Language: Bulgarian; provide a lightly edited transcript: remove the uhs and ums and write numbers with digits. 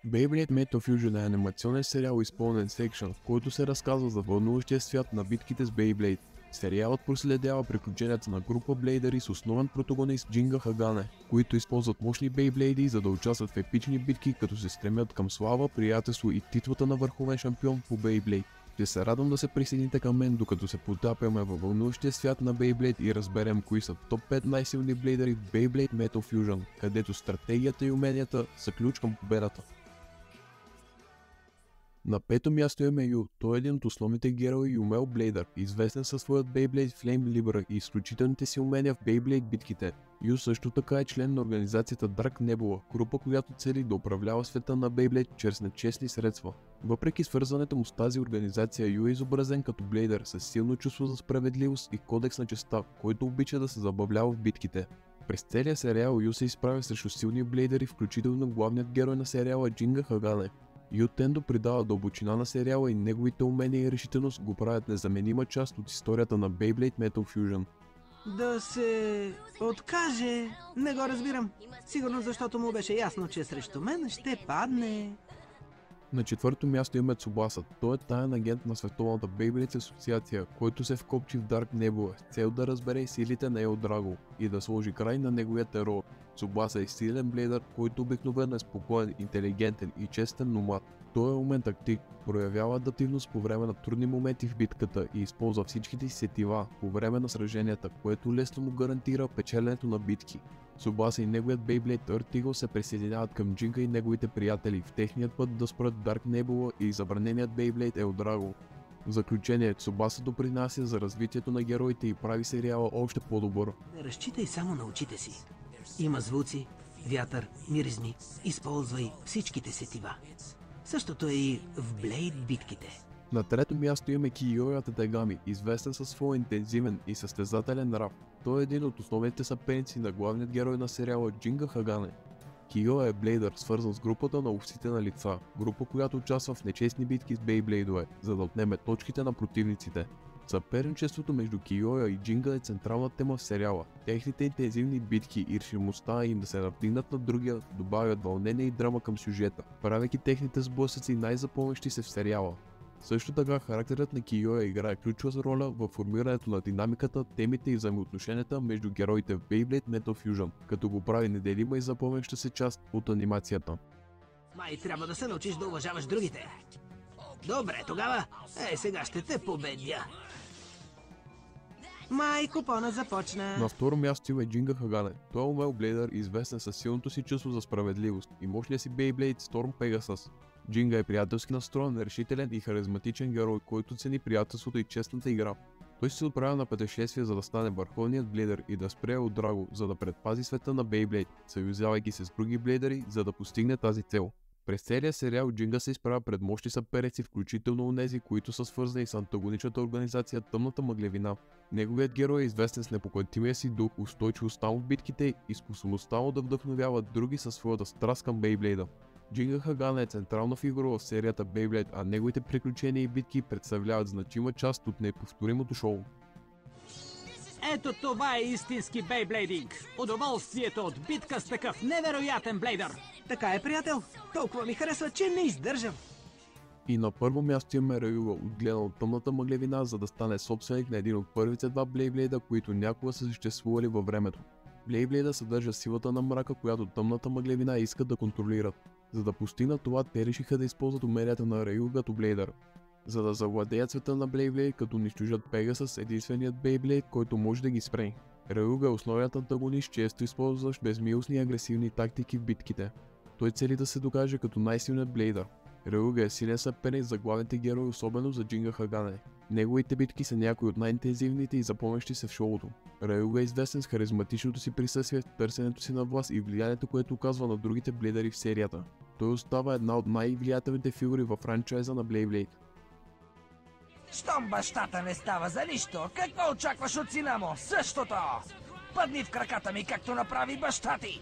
Beyblade Metal Fusion е анимационен сериал изпълнен с екшън, в който се разказва за вълнуващия свят на битките с Beyblade. Сериалът проследява приключенията на група блейдъри с основен протагонист Джинга Хагане, които използват мощни бейблейди, за да участват в епични битки, като се стремят към слава, приятелство и титлата на върховен шампион по Beyblade. Ще се радвам да се присъедините към мен, докато се потапяме във вълнуващия свят на Beyblade и разберем кои са топ 5 най-силни блейдъри в Beyblade Metal Fusion, където стратегията и уменията са ключ към победата. На пето място имаме Ю. Той е един от основните герои и умел блейдър, известен със своят Beyblade Flame Libra и изключителните си умения в Beyblade битките. Ю също така е член на организацията Dark Nebula, група, която цели да управлява света на Beyblade чрез нечестни средства. Въпреки свързването му с тази организация, Ю е изобразен като блейдър с силно чувство за справедливост и кодекс на честта, който обича да се забавлява в битките. През целия сериал Ю се изправя срещу силни блейдъри, включително главният герой на сериала Джинга Хагане. Ю Тендо придава дълбочина на сериала и неговите умения и решителност го правят незаменима част от историята на Beyblade Metal Fusion. Да се откаже? Не го разбирам. Сигурно защото му беше ясно, че срещу мен ще падне. На четвърто място има Цубаса. Той е таен агент на Световната Beyblade асоциация, който се вкопчи в Dark Nebula с цел да разбере силите на Ел Драго и да сложи край на неговия терор. Цубаса е силен блейдър, който обикновено е спокоен, интелигентен и честен, но млад. Той е умен тактик, проявява адаптивност по време на трудни моменти в битката и използва всичките си сетива по време на сраженията, което лесно му гарантира печеленето на битки. Цубаса и неговият Beyblade Earth Eagle се присъединяват към Джинга и неговите приятели в техният път да спрат Dark Nebula и забраненият Beyblade Ел Драго. В заключение, Цубаса допринася за развитието на героите и прави сериала още по-добър. Не разчитай само на очите си. Има звуци, вятър, миризми. Използвай всичките сетива. Същото е и в Блейд битките. На трето място има Кийоя Татегами, известен със своя интензивен и състезателен нрав. Той е един от основните съперници на главният герой на сериала Джинга Хагане. Кийоя е блейдър, свързан с групата на ловците на лица, група, която участва в нечестни битки с бейблейдове, за да отнеме точките на противниците. Съперничеството между Кийоя и Джинга е централна тема в сериала. Техните интензивни битки и решимостта им да се надигнат над другия добавят вълнение и драма към сюжета, правейки техните сблъсъци най-запомнящи се в сериала. Също така характерът на Кийоя играе ключова роля в формирането на динамиката, темите и взаимоотношенията между героите в Beyblade Metal Fusion, като го прави неделима и запомняща се част от анимацията. Май трябва да се научиш да уважаваш другите. Добре, тогава. Сега ще те победя. Май, купона започна. На второ място има Джинга Хагане. Той е умел блейдър, известен със силното си чувство за справедливост и мощния си Beyblade Storm Pegasus. Джинга е приятелски настроен, решителен и харизматичен герой, който цени приятелството и честната игра. Той се отправя на пътешествие, за да стане върховният блейдър и да спре от Драго, за да предпази света на Beyblade, съюзявайки се с други блейдъри, за да постигне тази цел. През целия сериал Джинга се изправя пред мощни съперници, включително онези, които са свързани с антагоничната организация Тъмната мъглевина. Неговият герой е известен с непоклатимия си дух, устойчивостта му в битките и способността му да вдъхновява други със своята страст към Бейблейда. Джинга Хагане е централна фигура в серията Beyblade, а неговите приключения и битки представляват значима част от неповторимото шоу. Ето това е истински бейблейдинг! Удоволствието от битка с такъв невероятен блейдър! Така е, приятел. Толкова ми харесва, че не издържам. И на първо място имаме Раюга, отгледан от Тъмната мъглевина, за да стане собственик на един от първите два Бейблейда, които някога са съществували във времето. Бейблейда съдържа силата на мрака, която Тъмната мъглевина иска да контролират. За да постигнат това, те решиха да използват уменията на Раюга като блейдър. За да завладеят света на Beyblade, като унищожат Pegasus, единственият Beyblade, който може да ги спре. Раюга е основният антагонист, често използващ безмилостни и агресивни тактики в битките. Той цели да се докаже като най-силният блейдър. Раюга е силен съперник за главните герои, особено за Джинга Хагане. Неговите битки са някои от най-интензивните и запомнящи се в шоуто. Раюга е известен с харизматичното си присъствие, търсенето си на власт и влиянието, което оказва на другите блейдъри в серията. Той остава една от най-влиятелните фигури във франчайза на Beyblade. Щом бащата не става за нищо, какво очакваш от сина му? Същото! Падни в краката ми, както направи баща ти!